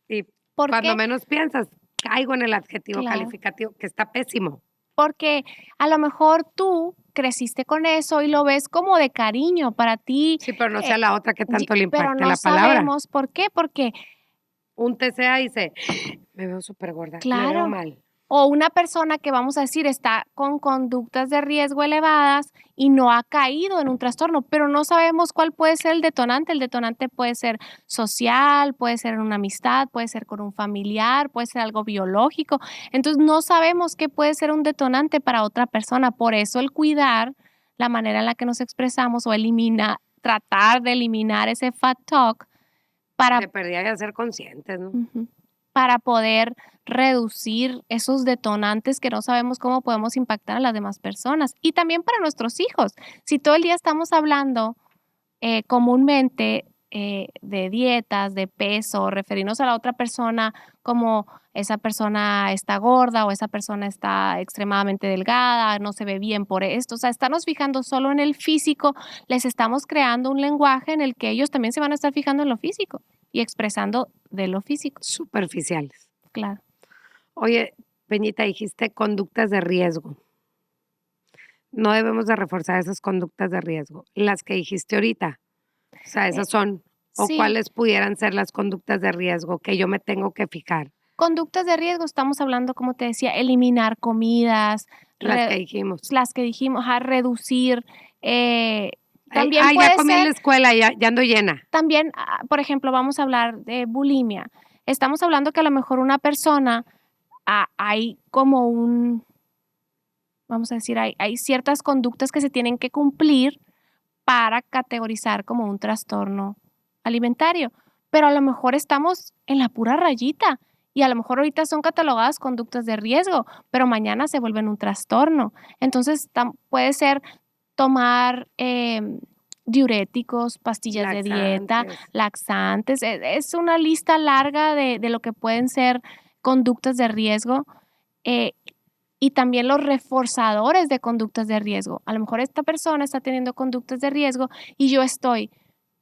y ¿Por cuando qué? menos piensas, caigo en el adjetivo Claro. calificativo, que está pésimo. Porque a lo mejor tú creciste con eso y lo ves como de cariño para ti, Sí, pero no sea la otra que tanto le pero impacte no la palabra. sabemos por qué, porque Un TCA dice, me veo súper gorda, me veo claro, mal. o una persona que vamos a decir está con conductas de riesgo elevadas y no ha caído en un trastorno, pero no sabemos cuál puede ser el detonante. El detonante puede ser social, puede ser en una amistad, puede ser con un familiar, puede ser algo biológico. Entonces no sabemos qué puede ser un detonante para otra persona. Por eso el cuidar la manera en la que nos expresamos o tratar de eliminar ese fat talk para De perdida de ser conscientes, ¿no? Ujú. Para poder reducir esos detonantes que no sabemos cómo podemos impactar a las demás personas y también para nuestros hijos. Si todo el día estamos hablando comúnmente de dietas, de peso, referirnos a la otra persona como esa persona está gorda o esa persona está extremadamente delgada, no se ve bien por esto, o sea, estarnos fijando solo en el físico, les estamos creando un lenguaje en el que ellos también se van a estar fijando en lo físico y expresando de lo físico, Superficiales. claro. Oye, Peñita, dijiste conductas de riesgo. No debemos de reforzar esas conductas de riesgo. Las que dijiste ahorita, o sea, esas son, o Sí, cuáles pudieran ser las conductas de riesgo que yo me tengo que fijar, conductas de riesgo, estamos hablando, como te decía, eliminar comidas, las que dijimos. las que dijimos, reducir. Ay, También ya puede comí en ser, la escuela, ya ando llena. también, por ejemplo, vamos a hablar de bulimia. Estamos hablando que a lo mejor una persona, hay como vamos a decir, hay ciertas conductas que se tienen que cumplir para categorizar como un trastorno alimentario, pero a lo mejor estamos en la pura rayita y a lo mejor ahorita son catalogadas conductas de riesgo, pero mañana se vuelven un trastorno. Entonces puede ser tomar diuréticos, pastillas de dieta, laxantes. Es una lista larga de lo que pueden ser conductas de riesgo. Y también los reforzadores de conductas de riesgo. A lo mejor esta persona está teniendo conductas de riesgo y yo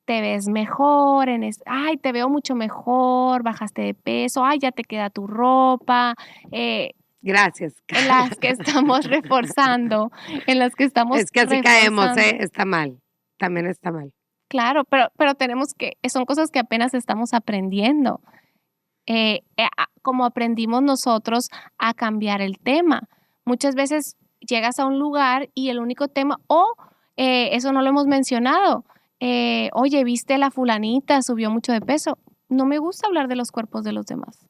te ves mejor, ay, te veo mucho mejor, bajaste de peso, ay, ya te queda tu ropa. Gracias. En las que estamos reforzando, en las que estamos Es que así caemos, reforzando. está mal, también está mal. Claro, pero son cosas que apenas estamos aprendiendo. Como aprendimos nosotros a cambiar el tema. Muchas veces llegas a un lugar y el único tema, o eso no lo hemos mencionado. Oye, ¿viste la fulanita? Subió mucho de peso. No me gusta hablar de los cuerpos de los demás.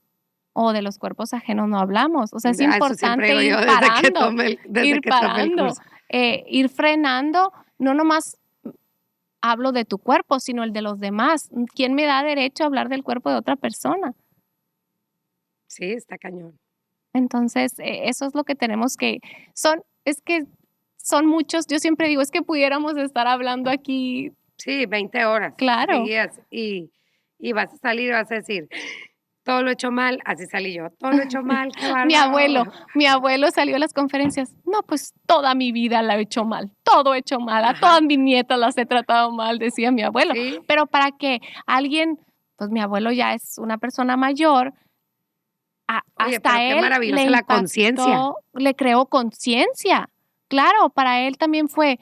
O de los cuerpos ajenos no hablamos. O sea, es Eso siempre importante digo ir desde que parando, tomé el curso. ir frenando. No nomás hablo de tu cuerpo, sino el de los demás. ¿Quién me da derecho a hablar del cuerpo de otra persona? Sí, está cañón. Entonces, eso es lo que tenemos es que son muchos, yo siempre digo, es que pudiéramos estar hablando aquí. Sí, 20 horas Claro. seguidas y vas a salir y vas a decir, todo lo he hecho mal, así salí yo, todo lo he hecho mal, qué bárbaro. Mi abuelo salió a las conferencias, no, pues toda mi vida la he hecho mal, todo he hecho mal, a Ajá. todas mis nietas las he tratado mal, decía mi abuelo. Sí. Pero para que alguien, pues mi abuelo ya es una persona mayor, Oye, hasta pero qué él maravillosa le la impactó, conciencia. le creó conciencia. Claro, para él también fue,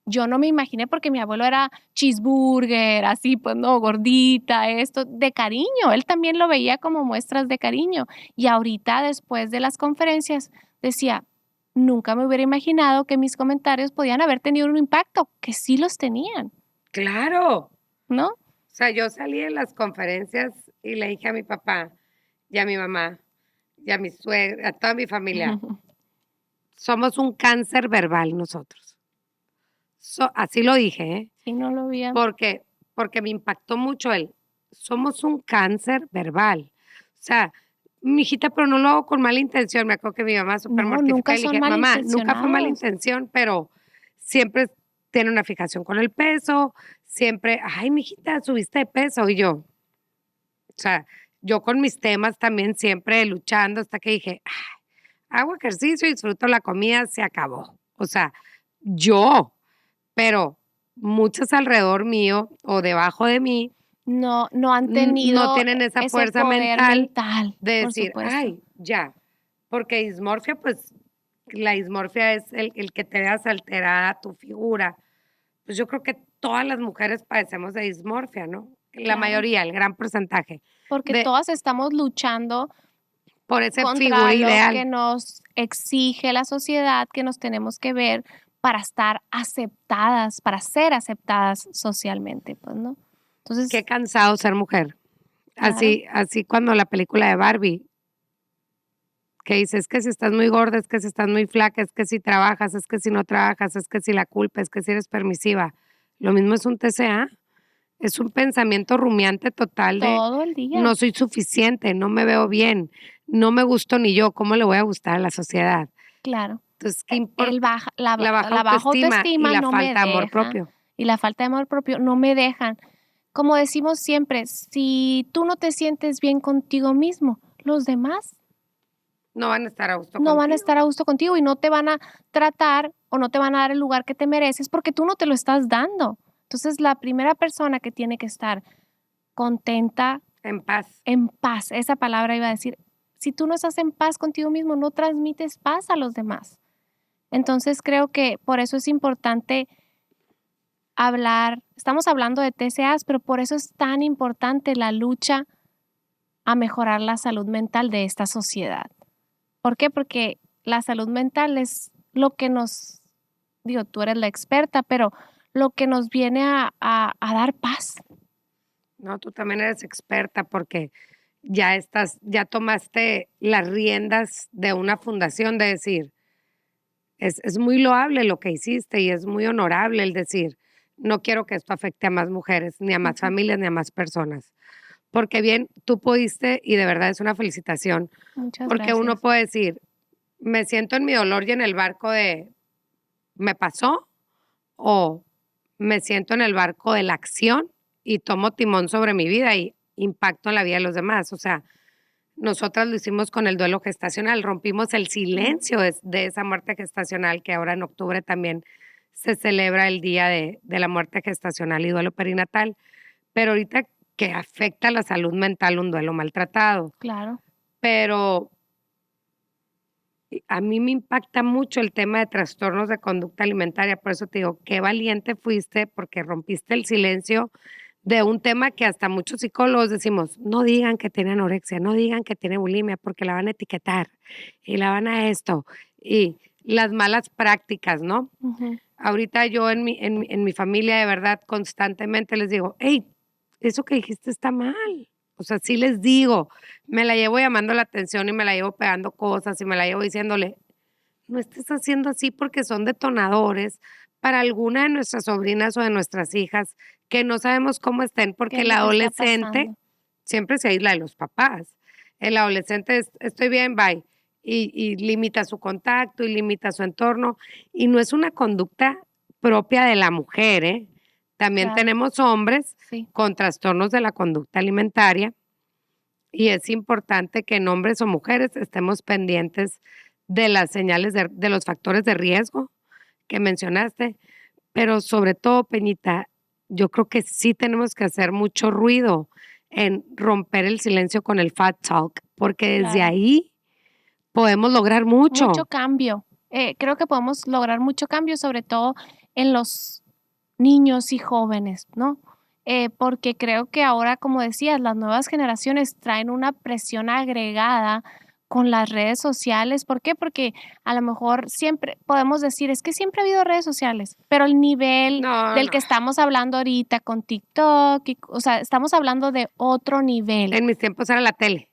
yo no me imaginé porque mi abuelo era cheeseburger, así pues no, gordita, esto, de cariño. Él también lo veía como muestras de cariño. Y ahorita, después de las conferencias, decía, nunca me hubiera imaginado que mis comentarios podían haber tenido un impacto, que sí los tenían, Claro. ¿no? O sea, yo salí de las conferencias y le dije a mi papá y a mi mamá y a mi suegra, a toda mi familia, somos un cáncer verbal nosotros. Así lo dije, ¿eh? Sí, no lo vi. Porque me impactó mucho somos un cáncer verbal. O sea, mijita, pero no lo hago con mala intención. Me acuerdo que mi mamá súper No, mortificada nunca y le son dije, mamá, nunca fue mala malintencionados. intención, pero siempre tiene una fijación con el peso, siempre, ay, mijita, subiste de peso. Y yo, o sea, yo con mis temas también siempre luchando hasta que dije, "Ay, hago ejercicio, disfruto la comida, se acabó. O sea, yo, pero muchos alrededor mío o debajo de mí No, no han no tenido tienen esa ese fuerza poder mental de por decir, supuesto. ay, ya, porque dismorfia, pues la dismorfia es el que te veas alterada tu figura. Pues yo creo que todas las mujeres padecemos de dismorfia, ¿no? La Claro. mayoría, el gran porcentaje, Porque todas estamos luchando por esa contra figura lo ideal. que nos exige la sociedad, que nos tenemos que ver para estar aceptadas, para ser aceptadas socialmente, pues, ¿no? Entonces, Qué cansado ser mujer. Claro. Así cuando la película de Barbie, que dice, es que si estás muy gorda, es que si estás muy flaca, es que si trabajas, es que si no trabajas, es que si la culpa, es que si eres permisiva. Lo mismo es un TCA, es un pensamiento rumiante total de todo el día. no soy suficiente, no me veo bien, no me gusto ni yo, ¿cómo le voy a gustar a la sociedad? Claro. Entonces, ¿qué importa? La baja autoestima y autoestima la no falta de me amor deja, propio. y la falta de amor propio no me dejan. Como decimos siempre, si tú no te sientes bien contigo mismo, los demás No van a estar a gusto no van a contigo. estar a gusto contigo y no te van a tratar o no te van a dar el lugar que te mereces porque tú no te lo estás dando. Entonces, la primera persona que tiene que estar contenta, En paz. en paz, esa palabra iba a decir, si tú no estás en paz contigo mismo, no transmites paz a los demás. Entonces, creo que por eso es importante hablar, estamos hablando de TCAs, pero por eso es tan importante la lucha a mejorar la salud mental de esta sociedad. ¿Por qué? Porque la salud mental es lo que nos, digo, tú eres la experta, pero lo que nos viene a dar paz. No, tú también eres experta porque ya tomaste las riendas de una fundación de decir, es muy loable lo que hiciste y es muy honorable el decir, no quiero que esto afecte a más mujeres, ni a más familias, ni a más personas. Porque bien, tú pudiste, y de verdad es una felicitación, Muchas porque uno gracias. puede decir, me siento en mi dolor y en el barco de, ¿me pasó? O me siento en el barco de la acción y tomo timón sobre mi vida y impacto en la vida de los demás. O sea, nosotras lo hicimos con el duelo gestacional, rompimos el silencio de esa muerte gestacional, que ahora en octubre también se celebra el día de la muerte gestacional y duelo perinatal. Pero ahorita que afecta la salud mental un duelo maltratado. Claro. Pero a mí me impacta mucho el tema de trastornos de conducta alimentaria, por eso te digo, qué valiente fuiste porque rompiste el silencio de un tema que hasta muchos psicólogos decimos, no digan que tiene anorexia, no digan que tiene bulimia porque la van a etiquetar y la van a esto y las malas prácticas, ¿no? Uh-huh. Ahorita yo en mi familia, de verdad, constantemente les digo: "Hey, eso que dijiste está mal". O sea, sí les digo, me la llevo llamando la atención y me la llevo pegando cosas y me la llevo diciéndole: "No estés haciendo así", porque son detonadores para alguna de nuestras sobrinas o de nuestras hijas que no sabemos cómo estén, ¿Qué porque es el lo que está adolescente pasando? siempre se aísla de los papás. El adolescente es: "Estoy bien, bye", y limita su contacto y limita su entorno, y no es una conducta propia de la mujer, ¿eh? También Claro, tenemos hombres sí, con trastornos de la conducta alimentaria, y es importante que en hombres o mujeres estemos pendientes de las señales de los factores de riesgo que mencionaste, pero sobre todo, Peñita, yo creo que sí tenemos que hacer mucho ruido en romper el silencio con el fat talk, porque desde claro. ahí podemos lograr Mucho mucho. cambio. Creo que podemos lograr mucho cambio, sobre todo en los niños y jóvenes, ¿no? Porque creo que ahora, como decías, las nuevas generaciones traen una presión agregada con las redes sociales. ¿Por qué? Porque a lo mejor siempre podemos decir, es que siempre ha habido redes sociales, pero el nivel No, del no. que estamos hablando ahorita con TikTok, o sea, estamos hablando de otro nivel. En mis tiempos era la tele.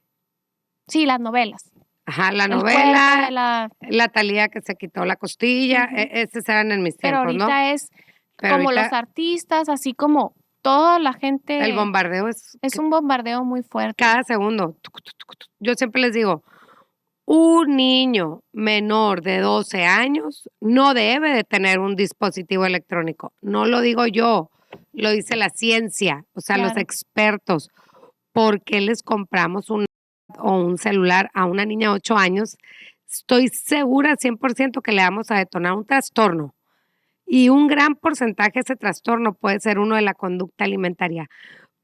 Sí, las novelas, Ajá, la el cuerpo de novela, la... la Thalía que se quitó la costilla, Ujú. esos eran en mis Pero tiempos, ¿no? ahorita es Pero como los ahorita artistas, así como toda la el gente, bombardeo es es que un bombardeo muy fuerte. cada segundo. Tucu, tucu, tucu. Yo siempre les digo, un niño menor de 12 años no debe de tener un dispositivo electrónico. No lo digo yo, lo dice la ciencia, o sea, los Claro, expertos. ¿Por qué les compramos un o un celular a una niña de 8 años? Estoy segura 100% que le vamos a detonar un trastorno, y un gran porcentaje de ese trastorno puede ser uno de la conducta alimentaria.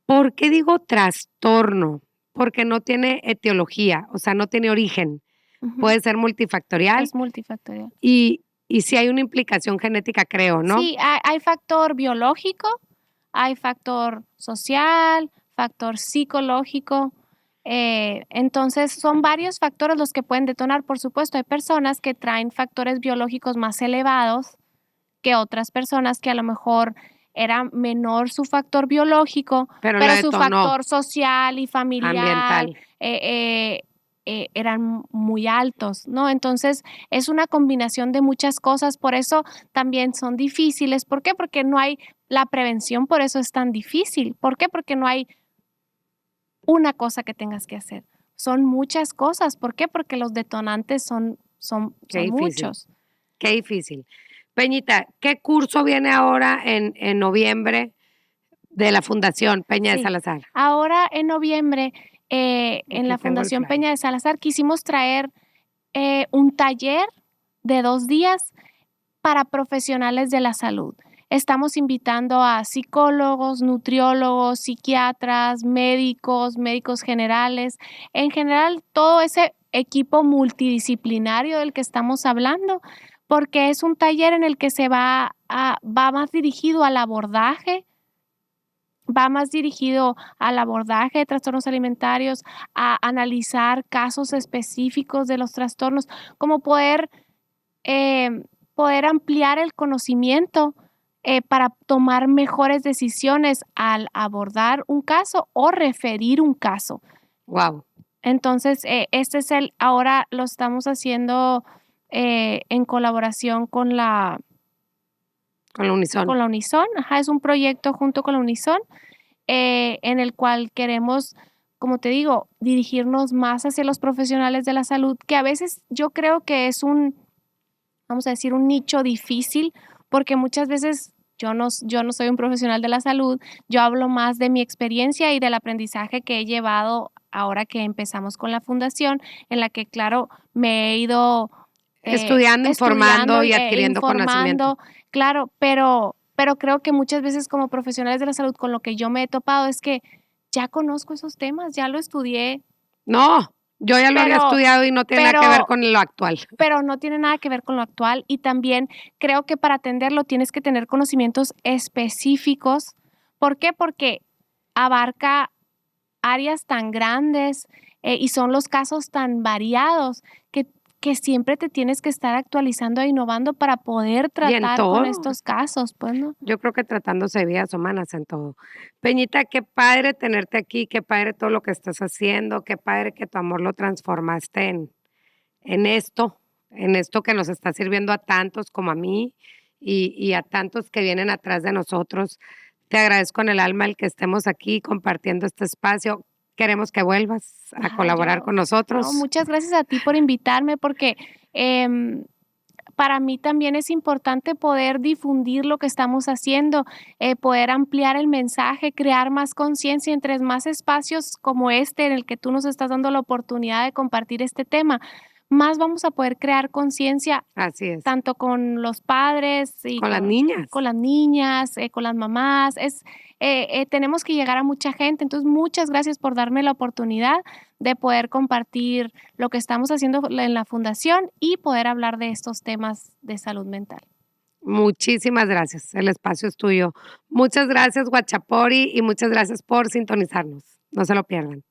¿Por qué digo trastorno? Porque no tiene etiología, o sea, no tiene origen. ujú, Puede ser multifactorial es multifactorial. y sí hay una implicación genética, creo, ¿no? Sí, hay factor biológico, hay factor social, factor psicológico, entonces son varios factores los que pueden detonar. Por supuesto, hay personas que traen factores biológicos más elevados que otras personas que a lo mejor era menor su factor biológico, Pero le pero su detonó factor social y familiar ambiental. eran muy altos, ¿no? Entonces es una combinación de muchas cosas, por eso también son difíciles. ¿Por qué? Porque no hay la prevención, por eso es tan difícil. ¿Por qué? Porque no hay una cosa que tengas que hacer. Son muchas cosas. ¿Por qué? Porque los detonantes Qué son difícil, muchos. qué difícil. Peñita, ¿qué curso viene ahora en noviembre de la Fundación Peña de Sí. Salazar? Ahora en noviembre, en Aquí la tengo el Fundación flyer. Peña de Salazar quisimos traer un taller de 2 días para profesionales de la salud. Estamos invitando a psicólogos, nutriólogos, psiquiatras, médicos, médicos generales, en general todo ese equipo multidisciplinario del que estamos hablando, porque es un taller en el que va más dirigido al abordaje, va más dirigido al abordaje de trastornos alimentarios, a analizar casos específicos de los trastornos, como poder ampliar el conocimiento para tomar mejores decisiones al abordar un caso o referir un caso. Wow, Entonces, ahora lo estamos haciendo en colaboración con la Unison. con la Unison. Ajá, es un proyecto junto con la Unison en el cual queremos, como te digo, dirigirnos más hacia los profesionales de la salud, que a veces yo creo que es vamos a decir, un nicho difícil, porque muchas veces yo no soy un profesional de la salud, yo hablo más de mi experiencia y del aprendizaje que he llevado ahora que empezamos con la fundación, en la que, claro, me he ido Estudiando, informando estudiando y e adquiriendo conocimiento. informando, claro, pero creo que muchas veces como profesionales de la salud con lo que yo me he topado es que ya conozco esos temas, ya lo estudié, No, yo ya lo había pero estudiado y no tiene nada que ver pero con lo actual. pero no tiene nada que ver con lo actual y también creo que para atenderlo tienes que tener conocimientos específicos. ¿Por qué? Porque abarca áreas tan grandes y son los casos tan variados que que siempre te tienes que estar actualizando e innovando para poder tratar con todo. estos casos, pues, ¿no? Yo creo que tratándose de vidas humanas en todo. Peñita, qué padre tenerte aquí, qué padre todo lo que estás haciendo, qué padre que tu amor lo transformaste en esto, en esto que nos está sirviendo a tantos como a mí y a tantos que vienen atrás de nosotros. Te agradezco en el alma el que estemos aquí compartiendo este espacio. Queremos que vuelvas a Ah, colaborar con no, nosotros. muchas gracias a ti por invitarme porque, para mí también es importante poder difundir lo que estamos haciendo, poder ampliar el mensaje, crear más conciencia entre más espacios como este en el que tú nos estás dando la oportunidad de compartir este tema, más vamos a poder crear conciencia Así es. tanto con los padres y Con las niñas. con las niñas, con las mamás. Tenemos que llegar a mucha gente. Entonces, muchas gracias por darme la oportunidad de poder compartir lo que estamos haciendo en la fundación y poder hablar de estos temas de salud mental. Muchísimas gracias. El espacio es tuyo. Muchas gracias, Guachapori, y muchas gracias por sintonizarnos. No se lo pierdan.